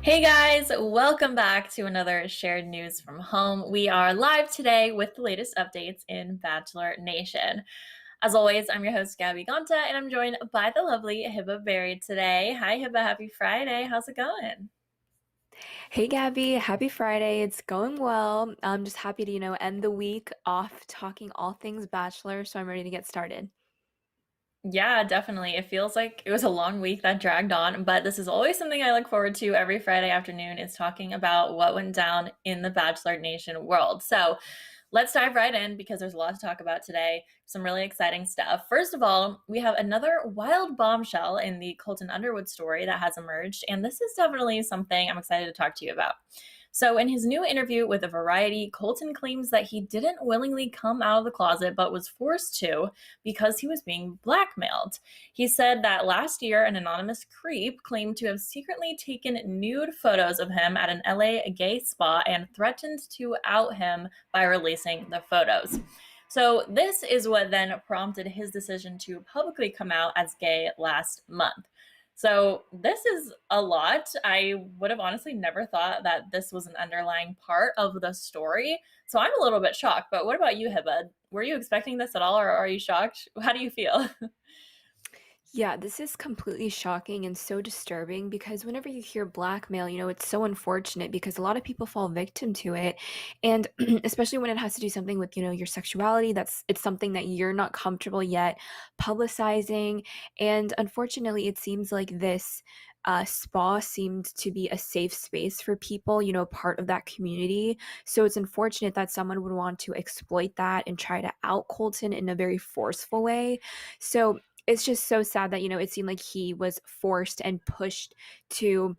Hey guys, welcome back to another shared news from home. We are live today with the latest updates in Bachelor Nation. As always, I'm your host, Gabby Gonta, and I'm joined by the lovely Hibba Berry today. Hi, Hibba. Happy Friday. How's it going? Hey Gabby, happy Friday. It's going well. I'm just happy to, end the week off talking all things Bachelor, so I'm ready to get started. Yeah, definitely. It feels like it was a long week that dragged on, but this is always something I look forward to every Friday afternoon is talking about what went down in the Bachelor Nation world. So let's dive right in because there's a lot to talk about today. Some really exciting stuff. First of all, we have another wild bombshell in the Colton Underwood story that has emerged, and this is definitely something I'm excited to talk to you about. So, in his new interview with a Variety, Colton claims that he didn't willingly come out of the closet but was forced to because he was being blackmailed. He said that last year, an anonymous creep claimed to have secretly taken nude photos of him at an LA gay spa and threatened to out him by releasing the photos. So, this is what then prompted his decision to publicly come out as gay last month. So, this is a lot. I would have honestly never thought that this was an underlying part of the story. So, I'm a little bit shocked. But what about you, Hiba? Were you expecting this at all, or are you shocked? How do you feel? Yeah, this is completely shocking and so disturbing because whenever you hear blackmail, it's so unfortunate because a lot of people fall victim to it. And especially when it has to do something with, your sexuality, it's something that you're not comfortable yet publicizing. And unfortunately, it seems like this spa seemed to be a safe space for people, part of that community. So it's unfortunate that someone would want to exploit that and try to out Colton in a very forceful way. So it's just so sad that, it seemed like he was forced and pushed to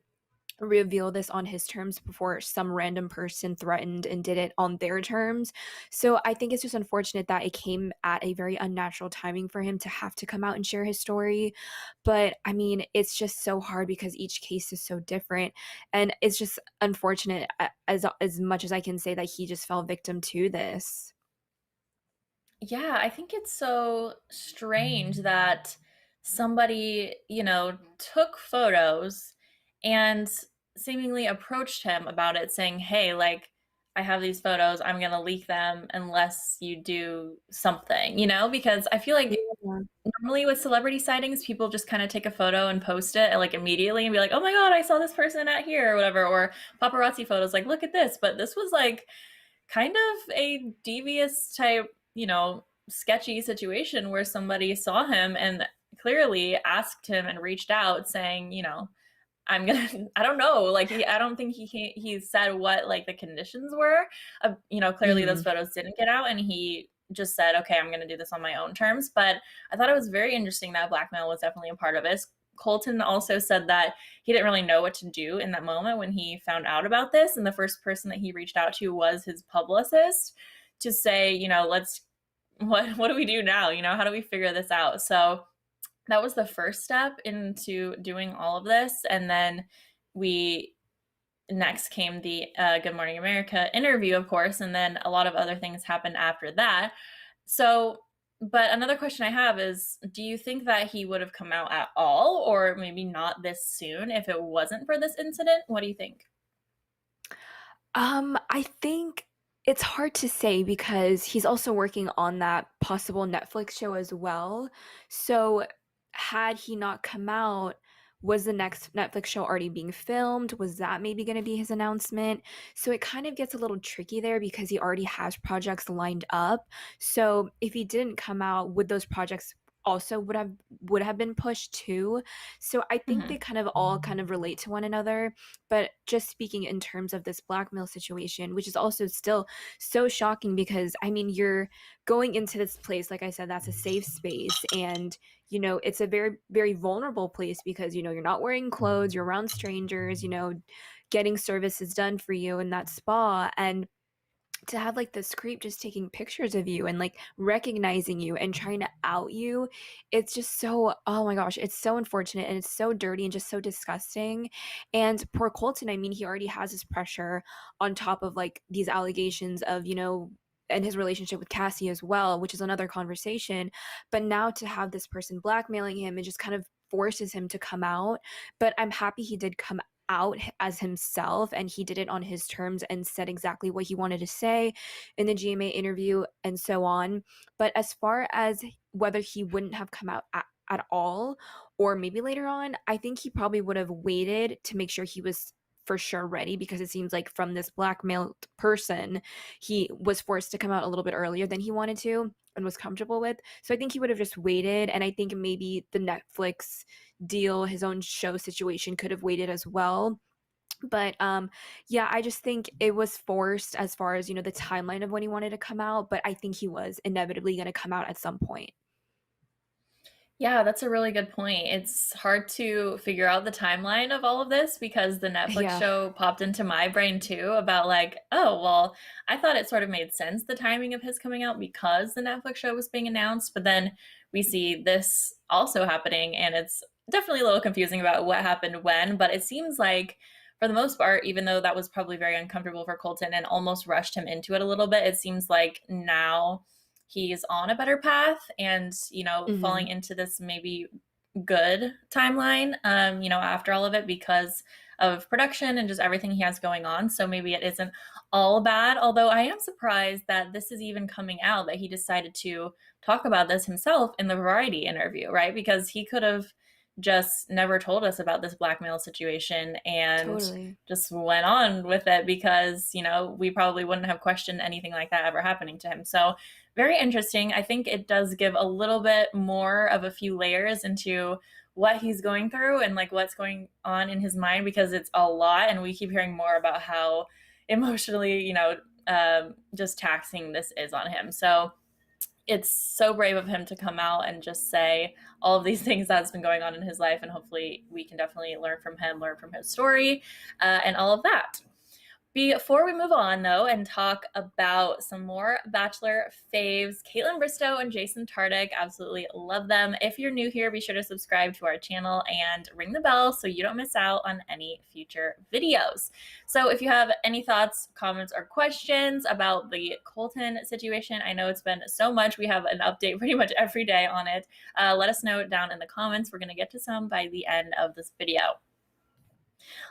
reveal this on his terms before some random person threatened and did it on their terms. So I think it's just unfortunate that it came at a very unnatural timing for him to have to come out and share his story. But I mean, it's just so hard because each case is so different. And it's just unfortunate as much as I can say that he just fell victim to this. Yeah, I think it's so strange that somebody, took photos and seemingly approached him about it, saying, "Hey, like, I have these photos. I'm gonna leak them unless you do something," because I feel like Yeah. normally with celebrity sightings, people just kind of take a photo and post it like immediately and be like, "Oh my God, I saw this person at here," or whatever, or paparazzi photos, like, "Look at this." But this was like kind of a devious type, sketchy situation where somebody saw him and clearly asked him and reached out saying, I'm gonna, I don't know, like I don't think he said what like the conditions were. Clearly those Mhm. photos didn't get out, and he just said, okay, I'm gonna do this on my own terms. But I thought it was very interesting that blackmail was definitely a part of it. Colton also said that he didn't really know what to do in that moment when he found out about this, and the first person that he reached out to was his publicist to say, let's what do we do now? How do we figure this out? So that was the first step into doing all of this. And then we next came the Good Morning America interview, of course, and then a lot of other things happened after that. So, but another question I have is, do you think that he would have come out at all, or maybe not this soon if it wasn't for this incident? What do you think? I think it's hard to say because he's also working on that possible Netflix show as well. So, had he not come out, was the next Netflix show already being filmed? Was that maybe going to be his announcement? So it kind of gets a little tricky there because he already has projects lined up. So if he didn't come out, would those projects also would have been pushed too? So I think they Hmm. kind of all kind of relate to one another. But just speaking in terms of this blackmail situation, which is also still so shocking because I mean, you're going into this place, like I said, that's a safe space. And, it's a very, very vulnerable place because, you're not wearing clothes, you're around strangers, getting services done for you in that spa. And to have like this creep just taking pictures of you and like recognizing you and trying to out you, it's just so, oh my gosh, it's so unfortunate and it's so dirty and just so disgusting. And poor Colton, I mean, he already has this pressure on top of like these allegations of, and his relationship with Cassie as well, which is another conversation. But now to have this person blackmailing him, it just kind of forces him to come out. But I'm happy he did come out as himself, and he did it on his terms and said exactly what he wanted to say in the GMA interview and so on. But as far as whether he wouldn't have come out at all, or maybe later on, I think he probably would have waited to make sure he was for sure ready, because it seems like from this blackmailed person, he was forced to come out a little bit earlier than he wanted to and was comfortable with. So I think he would have just waited. And I think maybe the Netflix deal, his own show situation, could have waited as well. But yeah, I just think it was forced as far as, the timeline of when he wanted to come out. But I think he was inevitably going to come out at some point. Yeah, that's a really good point. It's hard to figure out the timeline of all of this because the Netflix Yeah, show popped into my brain too about like, oh, well, I thought it sort of made sense the timing of his coming out because the Netflix show was being announced, but then we see this also happening and it's definitely a little confusing about what happened when, but it seems like for the most part, even though that was probably very uncomfortable for Colton and almost rushed him into it a little bit, it seems like now he's on a better path and falling hmm, into this maybe good timeline after all of it because of production and just everything he has going on, so maybe it isn't all bad, although I am surprised that this is even coming out, that he decided to talk about this himself in the Variety interview, right? Because he could have just never told us about this blackmail situation and totally. just went on with it because we probably wouldn't have questioned anything like that ever happening to him. So very interesting. I think it does give a little bit more of a few layers into what he's going through and like what's going on in his mind because it's a lot. And we keep hearing more about how emotionally, just taxing this is on him. So it's so brave of him to come out and just say all of these things that's been going on in his life. And hopefully we can definitely learn from him, learn from his story, and all of that. Before we move on, though, and talk about some more Bachelor faves, Kaitlyn Bristowe and Jason Tartick, absolutely love them. If you're new here, be sure to subscribe to our channel and ring the bell so you don't miss out on any future videos. So if you have any thoughts, comments, or questions about the Colton situation, I know it's been so much. We have an update pretty much every day on it. Let us know down in the comments. We're going to get to some by the end of this video.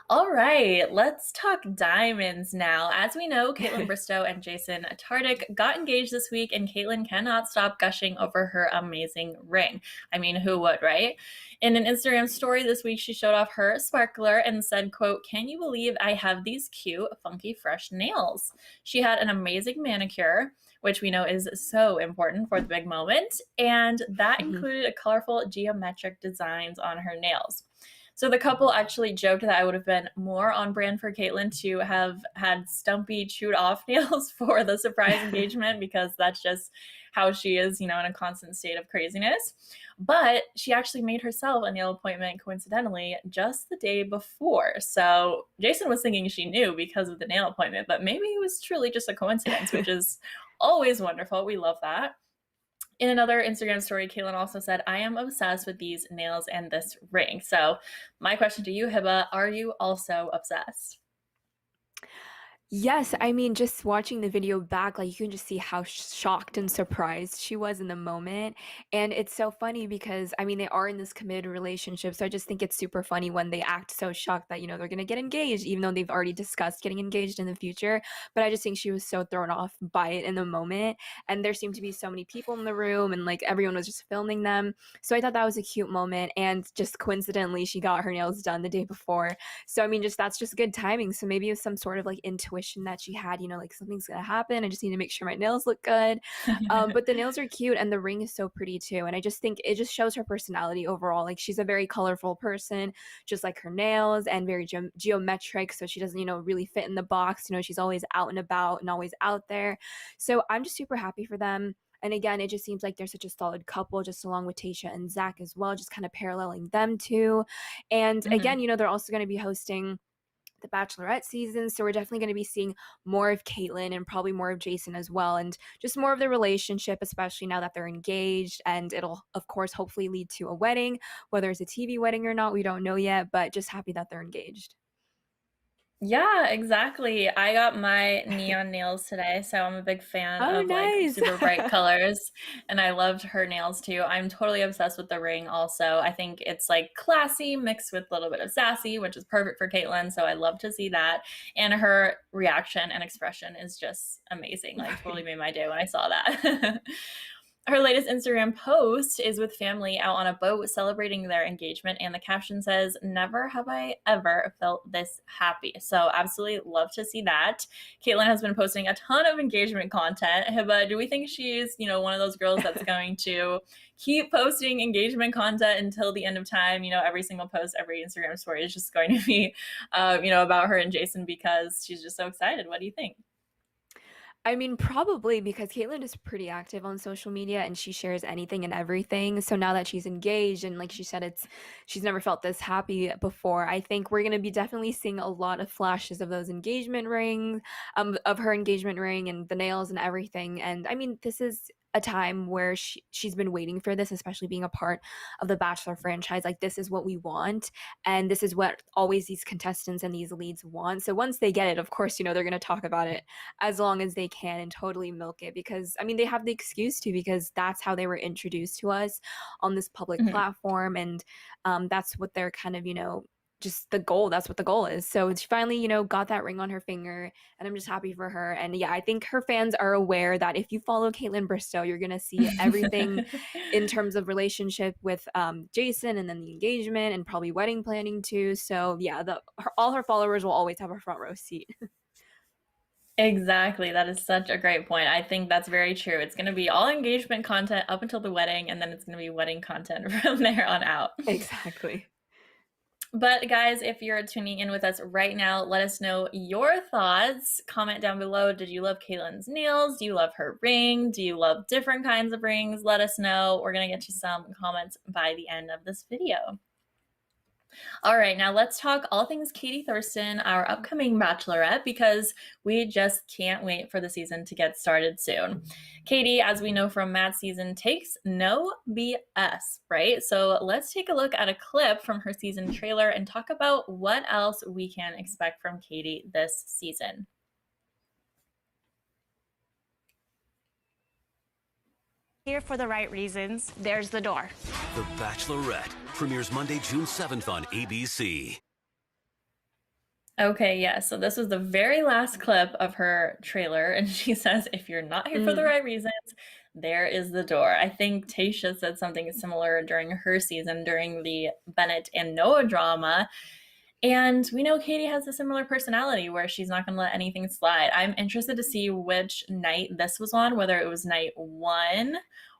All right, let's talk diamonds now. As we know, Kaitlyn Bristowe and Jason Tartick got engaged this week, and Kaitlyn cannot stop gushing over her amazing ring. I mean, who would, right? In an Instagram story this week, she showed off her sparkler and said, quote, "Can you believe I have these cute, funky, fresh nails?" She had an amazing manicure, which we know is so important for the big moment, and that Mhm. included a colorful geometric designs on her nails. So the couple actually joked that I would have been more on brand for Kaitlyn to have had stumpy, chewed off nails for the surprise engagement because that's just how she is, in a constant state of craziness. But she actually made herself a nail appointment coincidentally just the day before. So Jason was thinking she knew because of the nail appointment, but maybe it was truly just a coincidence, which is always wonderful. We love that. In another Instagram story, Kaitlyn also said, "I am obsessed with these nails and this ring." So, my question to you, Hiba, are you also obsessed? Yes, I mean, just watching the video back, like you can just see how shocked and surprised she was in the moment. And it's so funny because, I mean, they are in this committed relationship. So I just think it's super funny when they act so shocked that, they're going to get engaged, even though they've already discussed getting engaged in the future. But I just think she was so thrown off by it in the moment. And there seemed to be so many people in the room and like everyone was just filming them. So I thought that was a cute moment. And just coincidentally, she got her nails done the day before. So I mean, just that's just good timing. So maybe it was some sort of like intuition that she had, like something's gonna happen. I just need to make sure my nails look good. But the nails are cute and the ring is so pretty too. And I just think it just shows her personality overall. Like she's a very colorful person, just like her nails, and very geometric. So she doesn't, really fit in the box. She's always out and about and always out there. So I'm just super happy for them. And again, it just seems like they're such a solid couple, just along with Tayshia and Zach as well, just kind of paralleling them too. And Mhm. again, they're also going to be hosting the Bachelorette season. So we're definitely going to be seeing more of Kaitlyn and probably more of Jason as well. And just more of the relationship, especially now that they're engaged. And it'll, of course, hopefully lead to a wedding. Whether it's a TV wedding or not, we don't know yet, but just happy that they're engaged. Yeah, exactly. I got my neon nails today, so I'm a big fan Oh, of like nice. super bright colors, and I loved her nails too. I'm totally obsessed with the ring also. I think it's like classy mixed with a little bit of sassy, which is perfect for Kaitlyn, so I love to see that. And her reaction and expression is just amazing. Like totally Right. made my day when I saw that. Her latest Instagram post is with family out on a boat celebrating their engagement, and the caption says, "Never have I ever felt this happy." So, absolutely love to see that. Kaitlyn has been posting a ton of engagement content. Hiba, do we think she's, one of those girls that's going to keep posting engagement content until the end of time? Every single post, every Instagram story is just going to be, about her and Jason because she's just so excited. What do you think? I mean, probably because Kaitlyn is pretty active on social media and she shares anything and everything. So now that she's engaged and like she said, she's never felt this happy before. I think we're gonna be definitely seeing a lot of flashes of those engagement rings, of her engagement ring and the nails and everything. And I mean, this is a time where she's been waiting for this, especially being a part of the Bachelor franchise. Like this is what we want, and this is what always these contestants and these leads want. So once they get it, of course, they're gonna talk about it as long as they can and totally milk it because I mean they have the excuse to because that's how they were introduced to us on this public Mhm. platform and that's what they're kind of just the goal. That's what the goal is. So she finally got that ring on her finger and I'm just happy for her. And yeah, I think her fans are aware that if you follow Kaitlyn Bristowe, you're gonna see everything in terms of relationship with Jason and then the engagement and probably wedding planning too. So yeah, all her followers will always have a front row seat. Exactly. That is such a great point. I think that's very true. It's going to be all engagement content up until the wedding, and then it's going to be wedding content from there on out. Exactly. But guys, if you're tuning in with us right now, let us know your thoughts. Comment down below. Did you love Kaitlyn's nails? Do you love her ring? Do you love different kinds of rings? Let us know. We're going to get to some comments by the end of this video. All right, now let's talk all things Katie Thurston, our upcoming Bachelorette, because we just can't wait for the season to get started soon. Katie, as we know from Matt's season, takes no BS, right? So let's take a look at a clip from her season trailer and talk about what else we can expect from Katie this season. Here for the right reasons. There's the door. The Bachelorette premieres Monday, June 7th on ABC. Okay, yeah, so this was the very last clip of her trailer, and she says, "If you're not here for the Mm. right reasons, there is the door." I think Tayshia said something similar during her season, during the Bennett and Noah drama. And we know Katie has a similar personality where she's not going to let anything slide. I'm interested to see which night this was on, whether it was night one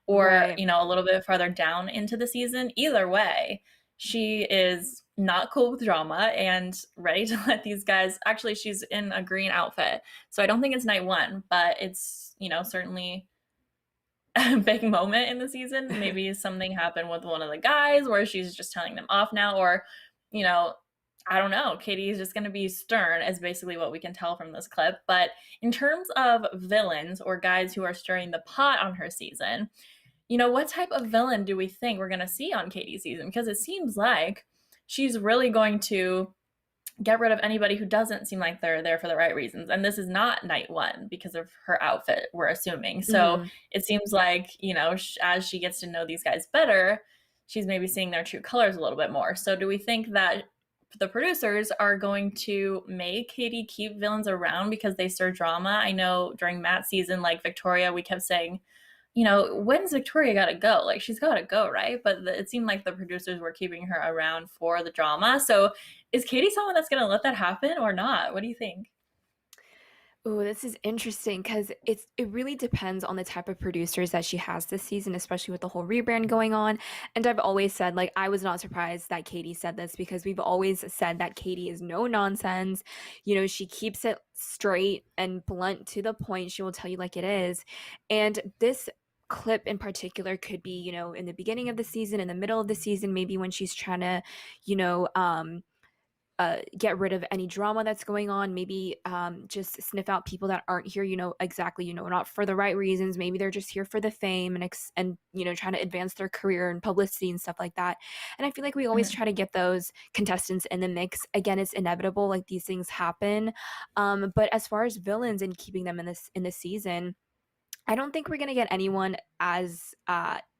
or, Right. a little bit farther down into the season. Either way, she is not cool with drama and ready to let these guys. Actually, she's in a green outfit. So I don't think it's night one, but it's, certainly a big moment in the season. Maybe something happened with one of the guys where she's just telling them off now, or, you know, I don't know. Katie is just going to be stern, is basically what we can tell from this clip. But in terms of villains or guys who are stirring the pot on her season, what type of villain do we think we're going to see on Katie's season? Because it seems like she's really going to get rid of anybody who doesn't seem like they're there for the right reasons. And this is not night one because of her outfit, we're assuming. So Mhm. it seems like, as she gets to know these guys better, she's maybe seeing their true colors a little bit more. So do we think that the producers are going to make Katie keep villains around because they stir drama? I know during Matt's season, like Victoria, we kept saying, when's Victoria got to go? Like, she's got to go, right? But it seemed like the producers were keeping her around for the drama. So, is Katie someone that's going to let that happen or not? What do you think? Oh, this is interesting because it really depends on the type of producers that she has this season, especially with the whole rebrand going on. And I've always said, like, I was not surprised that Katie said this because we've always said that Katie is no nonsense. She keeps it straight and blunt to the point. She will tell you like it is. And this clip in particular could be, in the beginning of the season, in the middle of the season, maybe when she's trying to, you know, get rid of any drama that's going on, maybe just sniff out people that aren't here, exactly, not for the right reasons. Maybe they're just here for the fame and trying to advance their career and publicity and stuff like that. And I feel like we always Mhm. try to get those contestants in the mix. Again, it's inevitable, like these things happen. But as far as villains and keeping them in this season, I don't think we're gonna get anyone as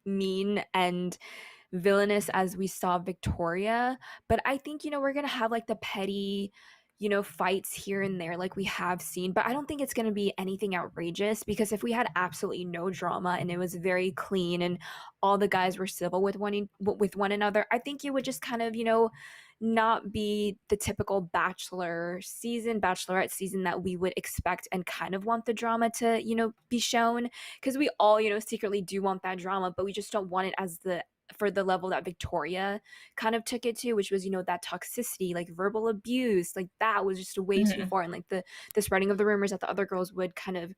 mean and villainous as we saw Victoria, but I think, we're going to have like the petty, fights here and there like we have seen, but I don't think it's going to be anything outrageous, because if we had absolutely no drama and it was very clean and all the guys were civil with one another, I think it would just kind of, not be the typical bachelorette season that we would expect and kind of want the drama to, be shown, because we all, secretly do want that drama, but we just don't want it as for the level that Victoria kind of took it to, which was, that toxicity, like verbal abuse, like that was just way too Mhm. far. And like the spreading of the rumors that the other girls would kind of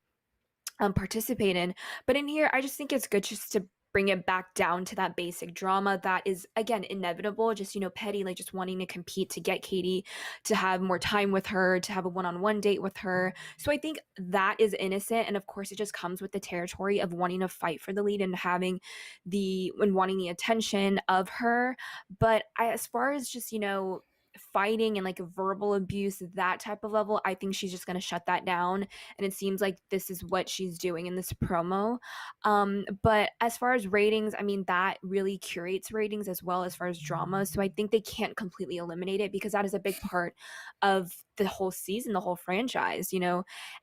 participate in. But in here, I just think it's good just to bring it back down to that basic drama that is, again, inevitable, just, petty, like just wanting to compete to get Katie to have more time with her, to have a one-on-one date with her. So I think that is innocent. And of course, it just comes with the territory of wanting to fight for the lead and wanting the attention of her. But as far as just, fighting and like verbal abuse, that type of level, I think she's just going to shut that down, and it seems like this is what she's doing in this promo. But as far as ratings, I mean, that really curates ratings as far as drama. So I think they can't completely eliminate it, because that is a big part of the whole season, the whole franchise,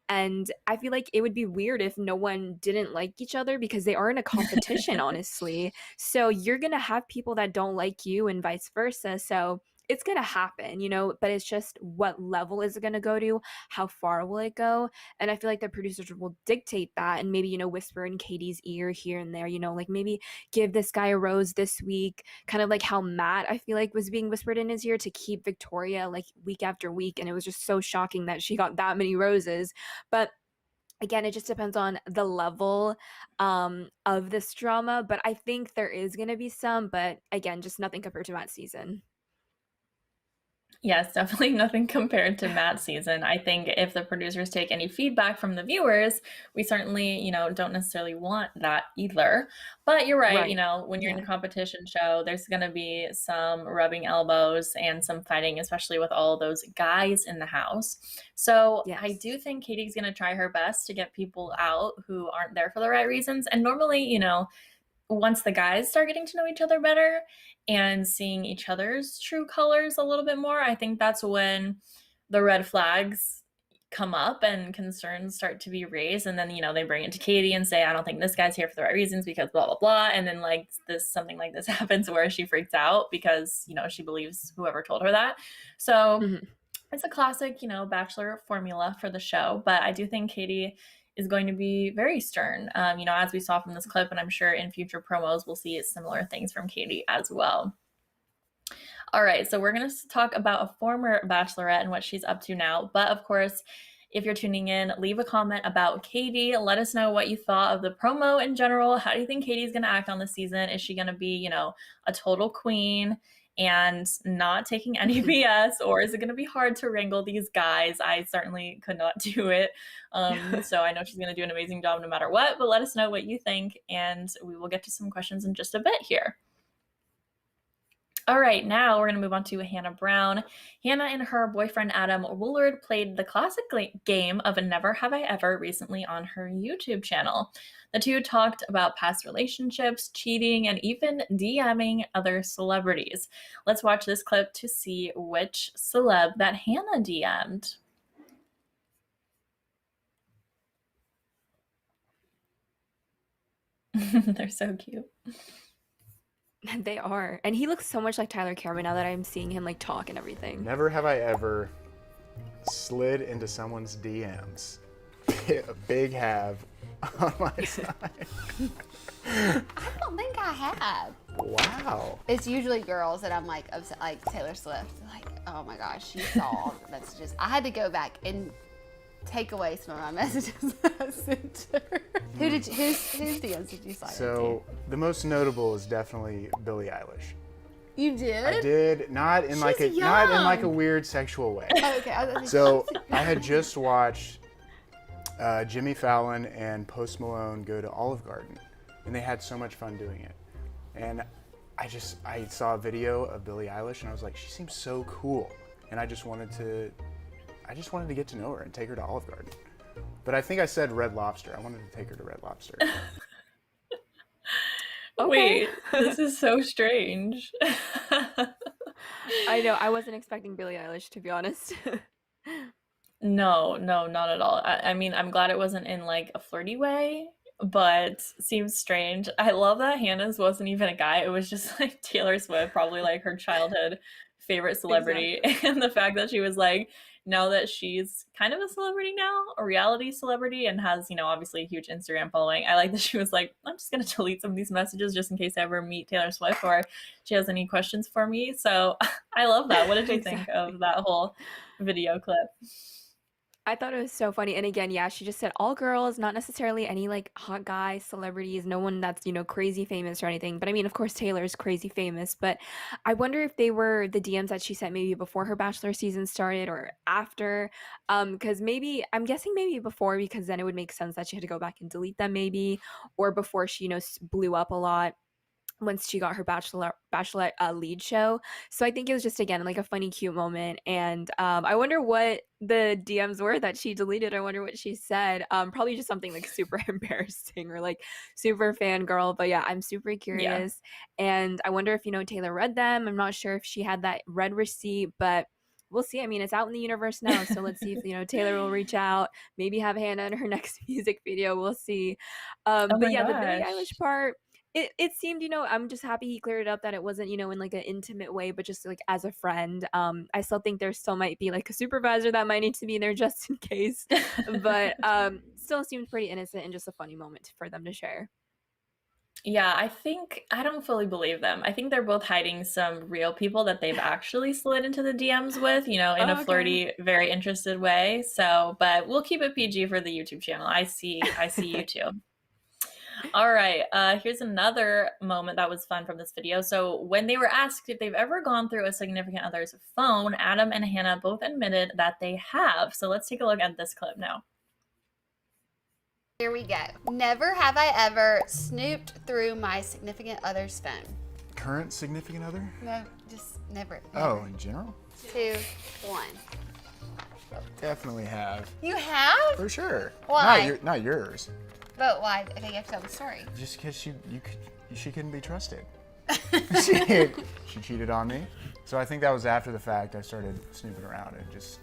And I feel like it would be weird if no one didn't like each other, because they are in a competition, honestly. So you're going to have people that don't like you and vice versa. So it's going to happen, but it's just what level is it going to go to? How far will it go? And I feel like the producers will dictate that, and maybe, whisper in Katie's ear here and there, like maybe give this guy a rose this week, kind of like how Matt, I feel like, was being whispered in his ear to keep Victoria like week after week. And it was just so shocking that she got that many roses. But again, it just depends on the level of this drama. But I think there is going to be some, but again, just nothing compared to Matt's season. Yes, definitely nothing compared to Matt's season. I think if the producers take any feedback from the viewers, we certainly, don't necessarily want that either. But you're right, Right. when you're in Yeah. a competition show, there's going to be some rubbing elbows and some fighting, especially with all those guys in the house. So I Yes. do think Katie's going to try her best to get people out who aren't there for the right reasons. And normally, once the guys start getting to know each other better and seeing each other's true colors a little bit more, I think that's when the red flags come up and concerns start to be raised. And then, they bring it to Katie and say, I don't think this guy's here for the right reasons because blah, blah, blah. And then something like this happens where she freaks out because, she believes whoever told her that. So Mhm. it's a classic, Bachelor formula for the show. But I do think Katie is going to be very stern, as we saw from this clip, and I'm sure in future promos we'll see similar things from Katie as well. All right, so we're going to talk about a former Bachelorette and what she's up to now. But of course, if you're tuning in, leave a comment about Katie. Let us know what you thought of the promo in general. How do you think Katie's going to act on the season? Is she going to be, a total queen and not taking any BS, or is it going to be hard to wrangle these guys? I certainly could not do it. So I know she's going to do an amazing job no matter what, but let us know what you think, and we will get to some questions in just a bit here. All right, now we're going to move on to Hannah Brown. Hannah and her boyfriend Adam Woolard played the classic game of Never Have I Ever recently on her YouTube channel. The two talked about past relationships, cheating, and even DMing other celebrities. Let's watch this clip to see which celeb that Hannah DM'd. They're so cute. They are. And he looks so much like Tyler Cameron now that I'm seeing him like talk and everything. Never have I ever slid into someone's DMs. A big have on my side. I don't think I have. Wow. It's usually girls that I'm like upset, like Taylor Swift. Like, oh my gosh, she saw all the messages. I had to go back and take away some of my messages that I sent to her. Whose DMs did you slide So the most notable is definitely Billie Eilish. You did? I did, not in like She's a young. weird sexual way. Oh, okay. I was So I had just watched Jimmy Fallon and Post Malone go to Olive Garden, and they had so much fun doing it. And I saw a video of Billie Eilish, and I was like, she seems so cool, and I just wanted to get to know her and take her to Olive Garden. But I think I said Red Lobster. I wanted to take her to Red Lobster. Wait, this is so strange. I know. I wasn't expecting Billie Eilish, to be honest. No, no, not at all. I mean, I'm glad it wasn't in like a flirty way, but seems strange. I love that Hannah's wasn't even a guy. It was just like Taylor Swift, probably like her childhood favorite celebrity. And the fact that she was like, now that she's kind of a celebrity now, a reality celebrity, and has, obviously a huge Instagram following. I like that she was like, I'm just going to delete some of these messages just in case I ever meet Taylor Swift or she has any questions for me. So I love that. What did you think of that whole video clip? I thought it was so funny. And again, yeah, she just said all girls, not necessarily any like hot guy celebrities, no one that's, crazy famous or anything. But I mean, of course, Taylor's crazy famous. But I wonder if they were the DMs that she sent maybe before her Bachelor season started or after. Because maybe, I'm guessing maybe before, because then it would make sense that she had to go back and delete them maybe, or before she, blew up a lot once she got her Bachelorette lead show. So I think it was just, again, like a funny, cute moment. And I wonder what the DMs were that she deleted. I wonder what she said. Probably just something like super embarrassing or like super fangirl. But yeah, I'm super curious. And I wonder if, Taylor read them. I'm not sure if she had that read receipt, but we'll see. I mean, it's out in the universe now. So let's see if, Taylor will reach out, maybe have Hannah in her next music video. We'll see. Oh But my yeah, the Billie gosh. Eilish part, it seemed, I'm just happy he cleared it up that it wasn't, in like an intimate way, but just like as a friend. I still think there still might be like a supervisor that might need to be there just in case. But still seems pretty innocent and just a funny moment for them to share. Yeah, I don't fully believe them. I think they're both hiding some real people that they've actually slid into the DMs with, in a Okay. flirty, very interested way. So, but we'll keep it PG for the YouTube channel. I see you too. All right, here's another moment that was fun from this video. So when they were asked if they've ever gone through a significant other's phone, Adam and Hannah both admitted that they have. So let's take a look at this clip now. Here we go. Never have I ever snooped through my significant other's phone. Current significant other? No, just never. Oh, in general? 2, 1. Definitely have. You have? For sure. Why? Not yours. But why? I think you have to tell the story. Just because she couldn't be trusted. she cheated on me. So I think that was after the fact. I started snooping around and just,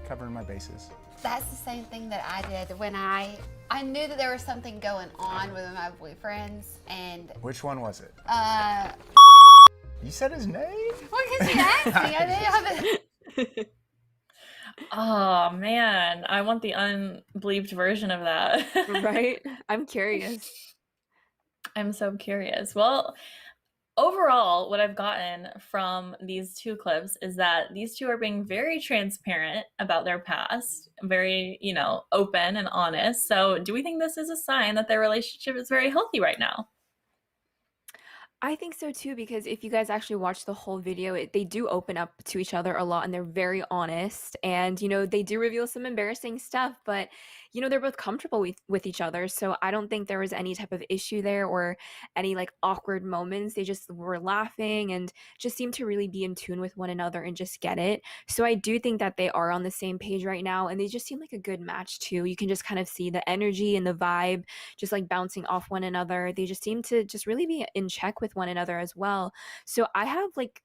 covering my bases. That's the same thing that I did when I knew that there was something going on with my boyfriends, and Which one was it? You said his name? well, because you asked me, I didn't have it. Oh man, I want the unbleeped version of that. Right? I'm curious. I'm so curious. Well, overall, what I've gotten from these two clips is that these two are being very transparent about their past, very, open and honest. So, do we think this is a sign that their relationship is very healthy right now? I think so too, because if you guys actually watch the whole video, they do open up to each other a lot and they're very honest. And, they do reveal some embarrassing stuff, but, they're both comfortable with each other. So I don't think there was any type of issue there or any like awkward moments. They just were laughing and just seemed to really be in tune with one another and just get it. So I do think that they are on the same page right now. And they just seem like a good match too. You can just kind of see the energy and the vibe just like bouncing off one another. They just seem to just really be in check with one another as well. So I have like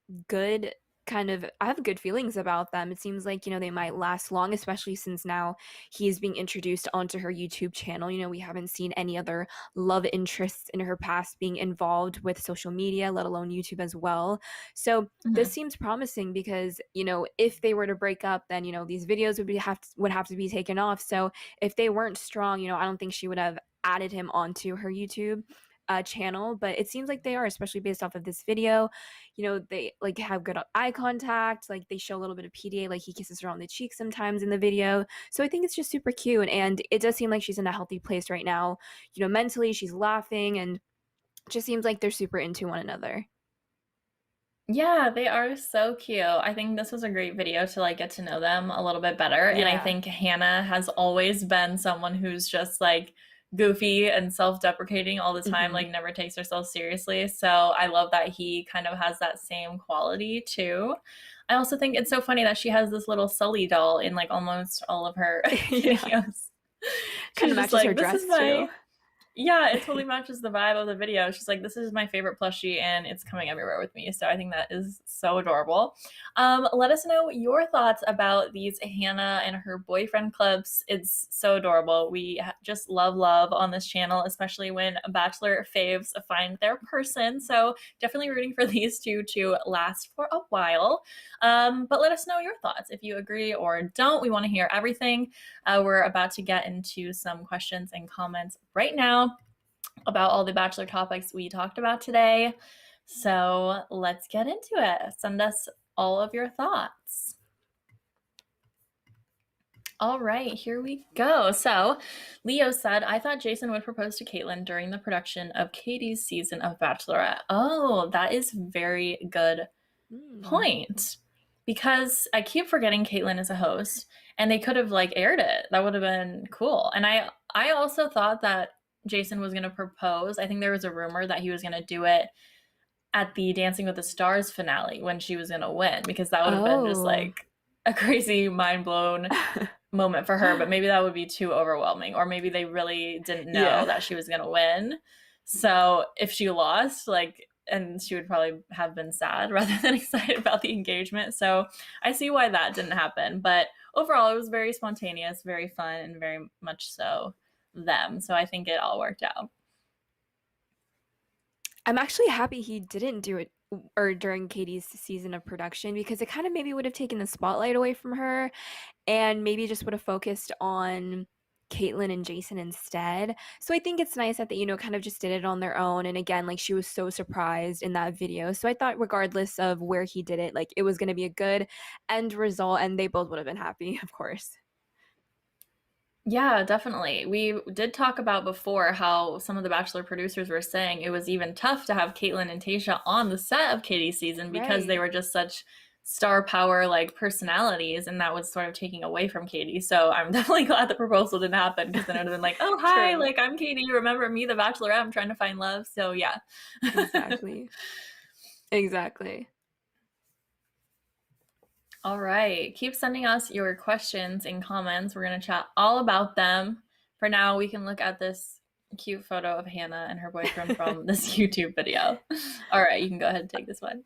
I have good feelings about them. It seems like, they might last long, especially since now he is being introduced onto her YouTube channel. We haven't seen any other love interests in her past being involved with social media, let alone YouTube as well. So this seems promising because, if they were to break up, then, these videos would have to be taken off. So if they weren't strong, I don't think she would have added him onto her YouTube channel, but it seems like they are, especially based off of this video. They like have good eye contact, like they show a little bit of PDA, like he kisses her on the cheek sometimes in the video. So I think it's just super cute, and it does seem like she's in a healthy place right now. Mentally she's laughing, and it just seems like they're super into one another. Yeah, they are so cute. I think this was a great video to like get to know them a little bit better. And I Yeah. think Hannah has always been someone who's just like goofy and self-deprecating all the time, Hmm. like never takes herself seriously. So I love that he kind of has that same quality too. I also think it's so funny that she has this little Sully doll in like almost all of her Yeah. videos. Kind She's of just matches her like, this is dress too. my yeah, it totally matches the vibe of the video. She's like, this is my favorite plushie and it's coming everywhere with me. So I think that is so adorable. Let us know your thoughts about these Hannah and her boyfriend clips. It's so adorable. We just love on this channel, especially when Bachelor faves find their person. So definitely rooting for these two to last for a while. But let us know your thoughts. If you agree or don't, we want to hear everything. We're about to get into some questions and comments right now about all the Bachelor topics we talked about today. So let's get into it. Send us all of your thoughts. All right, here we go. So, Leo said, I thought Jason would propose to Kaitlyn during the production of Katie's season of Bachelorette. Oh, that is very good Mm. point. Because I keep forgetting Kaitlyn is a host, and they could have like aired it. That would have been cool. And I also thought that Jason was going to propose. I think there was a rumor that he was going to do it at the Dancing with the Stars finale when she was going to win, because that would have been just Oh. like a crazy mind blown moment for her, but maybe that would be too overwhelming, or maybe they really didn't know Yeah. that she was going to win. So if she lost, like, and she would probably have been sad rather than excited about the engagement. So I see why that didn't happen. But overall, it was very spontaneous, very fun, and very much so them. So I think it all worked out. I'm actually happy he didn't do it or during Katie's season of production because it kind of maybe would have taken the spotlight away from her and maybe just would have focused on Kaitlyn and Jason instead. So I think it's nice that they, kind of just did it on their own. And again, like she was so surprised in that video. So I thought regardless of where he did it, like it was going to be a good end result and they both would have been happy, of course. Yeah, definitely. We did talk about before how some of the Bachelor producers were saying it was even tough to have Kaitlyn and Tayshia on the set of Katie's season because they Right. were just such star power like personalities, and that was sort of taking away from Katie. So I'm definitely glad the proposal didn't happen, because then it would have been like, oh hi, True. like I'm Katie, remember me, the Bachelorette, I'm trying to find love. So yeah. Exactly. Exactly. All right. Keep sending us your questions and comments. We're going to chat all about them. For now, we can look at this cute photo of Hannah and her boyfriend from this YouTube video. All right, you can go ahead and take this one.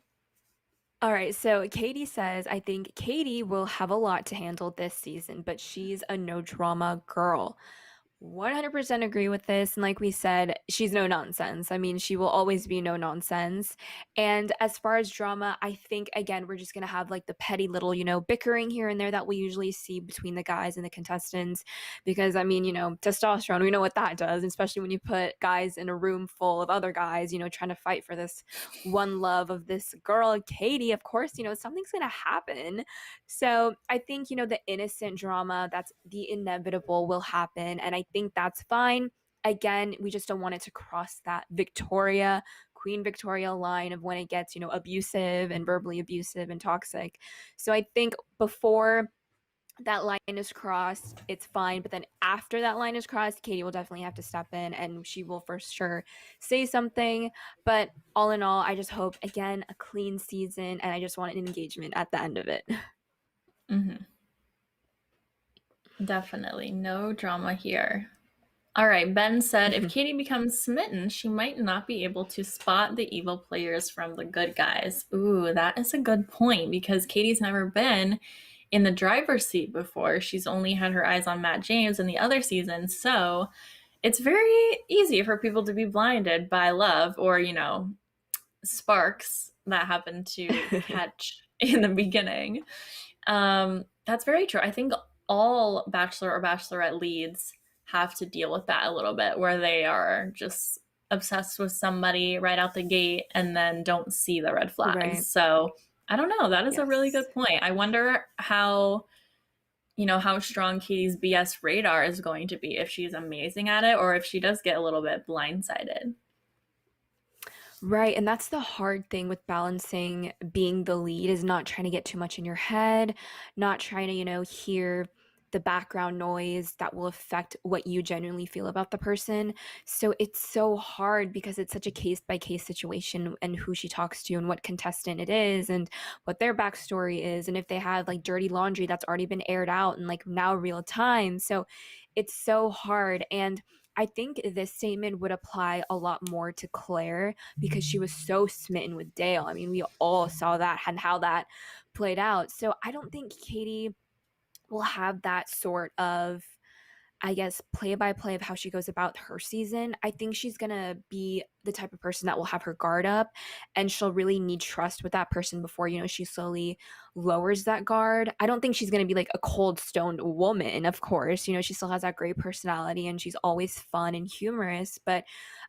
All right, so Katie says, I think Katie will have a lot to handle this season, but she's a no drama girl. 100% agree with this. And like we said, she's no nonsense. I mean, she will always be no nonsense. And as far as drama, I think, again, we're just going to have like the petty little, bickering here and there that we usually see between the guys and the contestants. Because, I mean, testosterone, we know what that does, especially when you put guys in a room full of other guys, trying to fight for this one love of this girl, Katie. Of course, something's going to happen. So I think, the innocent drama, that's the inevitable will happen. And I think that's fine. Again, we just don't want it to cross that Queen Victoria line of when it gets, abusive and verbally abusive and toxic. So I think before that line is crossed, it's fine. But then after that line is crossed, Katie will definitely have to step in and she will for sure say something. But all in all, I just hope, again, a clean season and I just want an engagement at the end of it. Mm-hmm. Definitely. No drama here. All right, Ben said if Katie becomes smitten, she might not be able to spot the evil players from the good guys. Ooh, that is a good point, because Katie's never been in the driver's seat before. She's only had her eyes on Matt James in the other season. So it's very easy for people to be blinded by love or, sparks that happen to catch in the beginning. That's very true. I think all Bachelor or Bachelorette leads have to deal with that a little bit, where they are just obsessed with somebody right out the gate and then don't see the red flags. Right. So I don't know. That is a really Yes. good point. I wonder how strong Katie's BS radar is going to be, if she's amazing at it or if she does get a little bit blindsided. Right, and that's the hard thing with balancing being the lead is not trying to get too much in your head, not trying to, hear the background noise that will affect what you genuinely feel about the person. So it's so hard because it's such a case by case situation and who she talks to and what contestant it is and what their backstory is and if they have like dirty laundry that's already been aired out and like now real time. So it's so hard. And I think this statement would apply a lot more to Claire because she was so smitten with Dale. I mean, we all saw that and how that played out. So I don't think Katie will have that sort of, I guess, play by play of how she goes about her season. I think she's going to be the type of person that will have her guard up and she'll really need trust with that person before, she slowly lowers that guard. I don't think she's going to be like a cold stoned woman, of course. She still has that great personality and she's always fun and humorous. But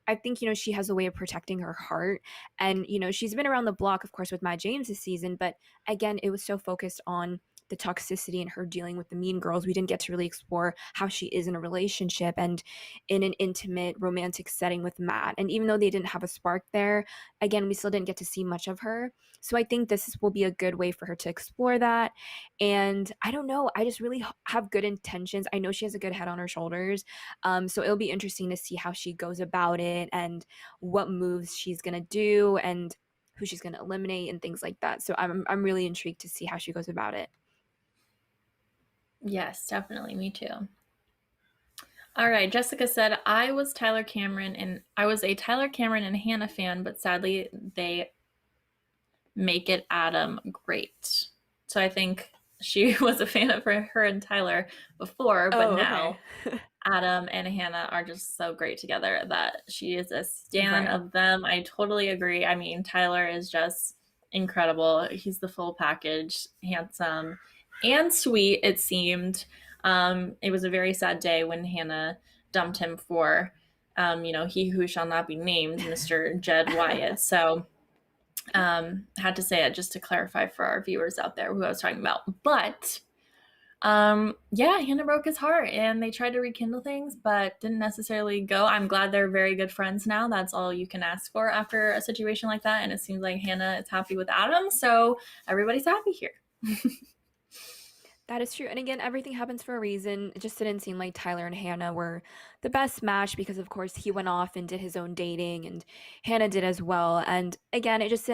I think, she has a way of protecting her heart. And, she's been around the block, of course, with Matt James this season. But again, it was so focused on the toxicity and her dealing with the mean girls. We didn't get to really explore how she is in a relationship and in an intimate romantic setting with Matt. And even though they didn't have a spark there, again, we still didn't get to see much of her. So I think this will be a good way for her to explore that. And I don't know, I just really have good intentions. I know she has a good head on her shoulders. So it'll be interesting to see how she goes about it and what moves she's going to do and who she's going to eliminate and things like that. So I'm really intrigued to see how she goes about it. Yes, definitely. Me too. All right. Jessica said, I was a Tyler Cameron and Hannah fan, but sadly they make it Adam great. So I think she was a fan of her and Tyler before, but now Adam and Hannah are just so great together that she is a stan Right. of them. I totally agree. I mean, Tyler is just incredible. He's the full package, handsome and sweet, it seemed. It was a very sad day when Hannah dumped him for, he who shall not be named, Mr. Jed Wyatt. So had to say it just to clarify for our viewers out there who I was talking about. But yeah, Hannah broke his heart and they tried to rekindle things, but didn't necessarily go. I'm glad they're very good friends now. That's all you can ask for after a situation like that. And it seems like Hannah is happy with Adam. So everybody's happy here. That is true. And again, everything happens for a reason. It just didn't seem like Tyler and Hannah were the best match because, of course, he went off and did his own dating and Hannah did as well. And again, it just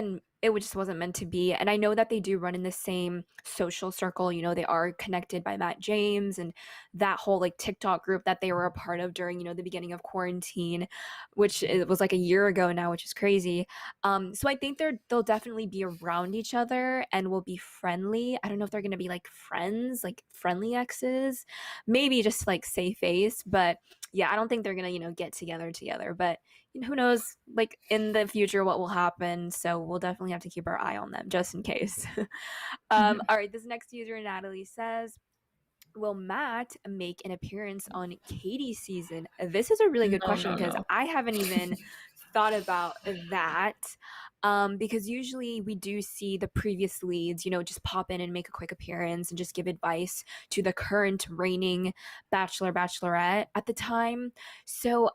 wasn't meant to be. And I know that they do run in the same social circle. They are connected by Matt James and that whole like TikTok group that they were a part of during, the beginning of quarantine, which it was like a year ago now, which is crazy. So I think they'll definitely be around each other and will be friendly. I don't know if they're gonna be like friends, like friendly exes, maybe just like save face. But yeah, I don't think they're gonna get together. But who knows? Like in the future, what will happen? So we'll definitely have to keep our eye on them just in case. All right, this next user, Natalie says, will Matt make an appearance on Katie's season? This is a really good question because No. I haven't even thought about that. Because usually we do see the previous leads, just pop in and make a quick appearance and just give advice to the current reigning Bachelor, Bachelorette at the time. So,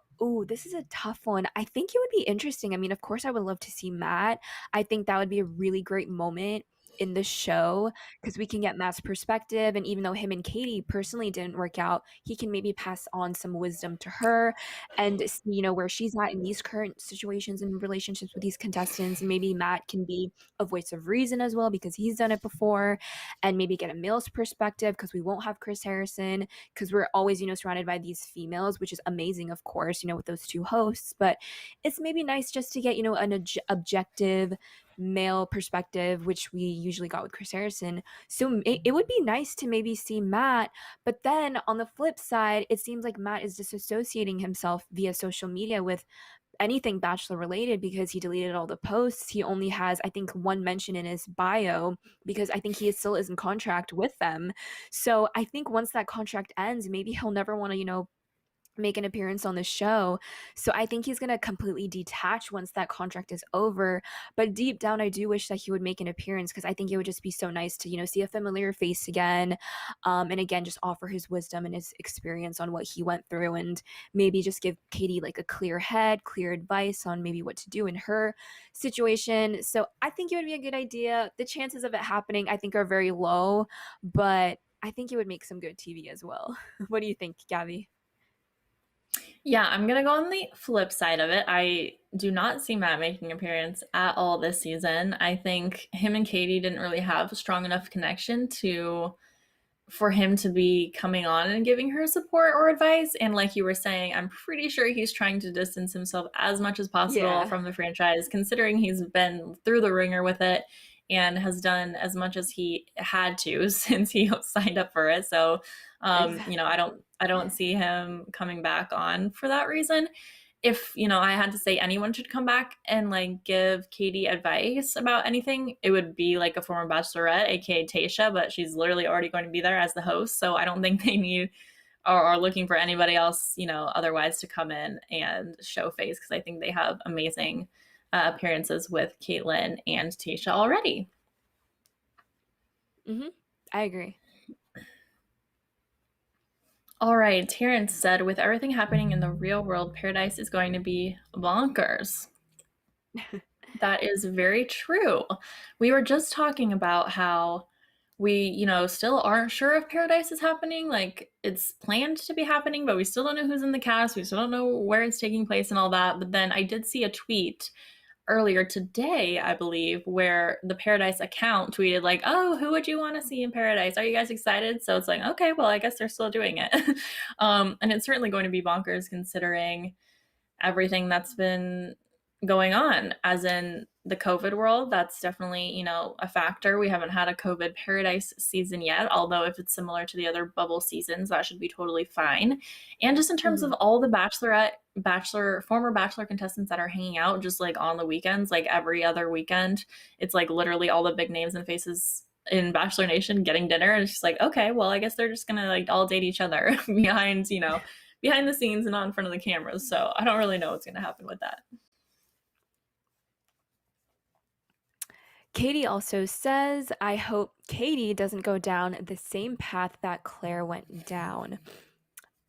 this is a tough one. I think it would be interesting. I mean, of course, I would love to see Matt. I think that would be a really great moment in the show because we can get Matt's perspective. And even though him and Katie personally didn't work out, he can maybe pass on some wisdom to her and see, where she's at in these current situations and relationships with these contestants. And maybe Matt can be a voice of reason as well because he's done it before and maybe get a male's perspective because we won't have Chris Harrison because we're always, surrounded by these females, which is amazing, of course, with those two hosts. But it's maybe nice just to get, an objective male perspective, which we usually got with Chris Harrison. So it would be nice to maybe see Matt, but then on the flip side, it seems like Matt is disassociating himself via social media with anything Bachelor related because he deleted all the posts. He only has, I think, one mention in his bio because I think he still is in contract with them. So I think once that contract ends, maybe he'll never want to, make an appearance on the show. So I think he's going to completely detach once that contract is over. But deep down, I do wish that he would make an appearance, because I think it would just be so nice to, see a familiar face again. And again, just offer his wisdom and his experience on what he went through, and maybe just give Katie like a clear head, clear advice on maybe what to do in her situation. So I think it would be a good idea. The chances of it happening, I think, are very low, but I think it would make some good TV as well. What do you think, Gabby? Yeah, I'm gonna go on the flip side of it. I do not see Matt making an appearance at all this season. I think him and Katie didn't really have a strong enough connection for him to be coming on and giving her support or advice. And like you were saying, I'm pretty sure he's trying to distance himself as much as possible from the franchise, considering he's been through the ringer with it and has done as much as he had to since he signed up for it. So, Exactly. I don't see him coming back on for that reason. If, I had to say anyone should come back and like give Katie advice about anything, it would be like a former Bachelorette, aka Tayshia, but she's literally already going to be there as the host. So I don't think they need or are looking for anybody else, otherwise to come in and show face, because I think they have amazing appearances with Kaitlyn and Tayshia already. I agree. All right, Terrence said, with everything happening in the real world, Paradise is going to be bonkers. That is very true. We were just talking about how we, still aren't sure if Paradise is happening. Like, it's planned to be happening, but we still don't know who's in the cast. We still don't know where it's taking place and all that. But then I did see a tweet earlier today, I believe, where the Paradise account tweeted like, "Oh, who would you want to see in Paradise? Are you guys excited?" So it's like, okay, well, I guess they're still doing it. And it's certainly going to be bonkers considering everything that's been going on, as in the COVID world. That's definitely, a factor. We haven't had a COVID Paradise season yet, although if it's similar to the other bubble seasons, that should be totally fine. And just in terms of all the former Bachelor contestants that are hanging out just like on the weekends, like every other weekend, it's like literally all the big names and faces in Bachelor Nation getting dinner. And it's just like, okay, well, I guess they're just gonna like all date each other behind the scenes and not in front of the cameras. So I don't really know what's gonna happen with that. Katie also says, I hope Katie doesn't go down the same path that Claire went down.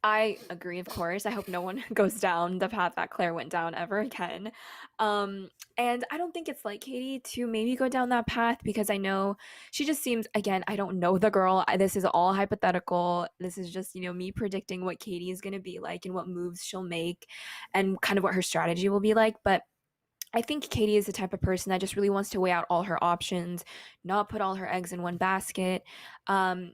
I agree, of course. I hope no one goes down the path that Claire went down ever again. And I don't think it's like Katie to maybe go down that path, because I know she just seems, again, I don't know the girl. This is all hypothetical. This is just, me predicting what Katie is going to be like and what moves she'll make and kind of what her strategy will be like. But I think Katie is the type of person that just really wants to weigh out all her options, not put all her eggs in one basket.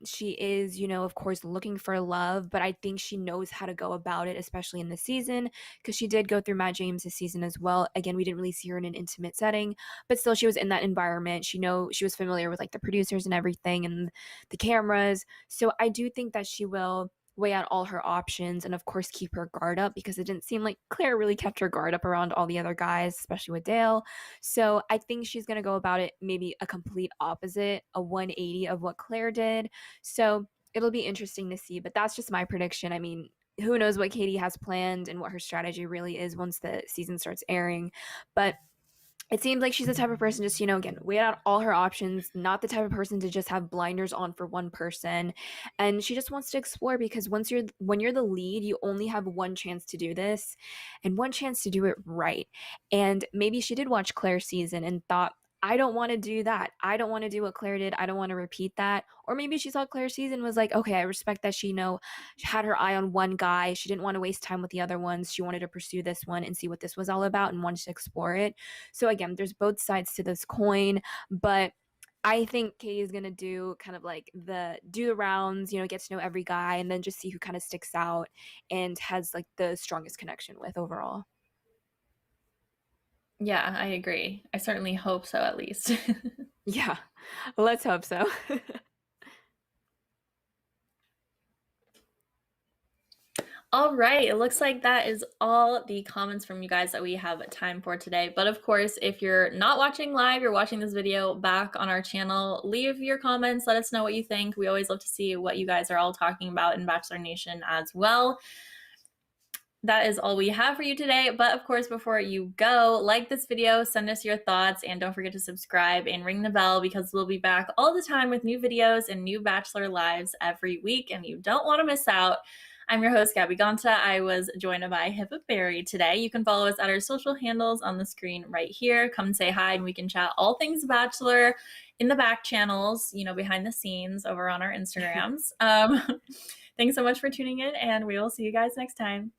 She is, of course, looking for love, but I think she knows how to go about it, especially in the season, because she did go through Matt James this season as well. Again, we didn't really see her in an intimate setting, but still she was in that environment. She was familiar with like the producers and everything and the cameras. So I do think that she will weigh out all her options and of course keep her guard up, because it didn't seem like Claire really kept her guard up around all the other guys, especially with Dale. So I think she's going to go about it maybe a complete opposite, a 180 of what Claire did. So it'll be interesting to see, but that's just my prediction. I mean, who knows what Katie has planned and what her strategy really is once the season starts airing. But it seems like she's the type of person just, again, weigh out all her options, not the type of person to just have blinders on for one person. And she just wants to explore, because when you're the lead, you only have one chance to do this and one chance to do it right. And maybe she did watch Claire's season and thought, I don't want to do that. I don't want to do what Claire did. I don't want to repeat that. Or maybe she saw Claire's season, was like, okay, I respect that she had her eye on one guy. She didn't want to waste time with the other ones. She wanted to pursue this one and see what this was all about and wanted to explore it. So again, there's both sides to this coin, but I think Katie is going to do kind of like do the rounds, get to know every guy and then just see who kind of sticks out and has like the strongest connection with overall. Yeah, I agree. I certainly hope so, at least. Yeah, let's hope so. All right, it looks like that is all the comments from you guys that we have time for today. But of course, if you're not watching live, you're watching this video back on our channel, leave your comments, let us know what you think. We always love to see what you guys are all talking about in Bachelor Nation as well. that is all we have for you today. But of course, before you go, like this video, send us your thoughts, and don't forget to subscribe and ring the bell because we'll be back all the time with new videos and new Bachelor lives every week, and you don't want to miss out. I'm your host, Gabby Gonta. I was joined by Hippa Berry today. You can follow us at our social handles on the screen right here. Come say hi and we can chat all things Bachelor in the back channels, you know, behind the scenes over on our Instagrams. Thanks so much for tuning in, and we will see you guys next time.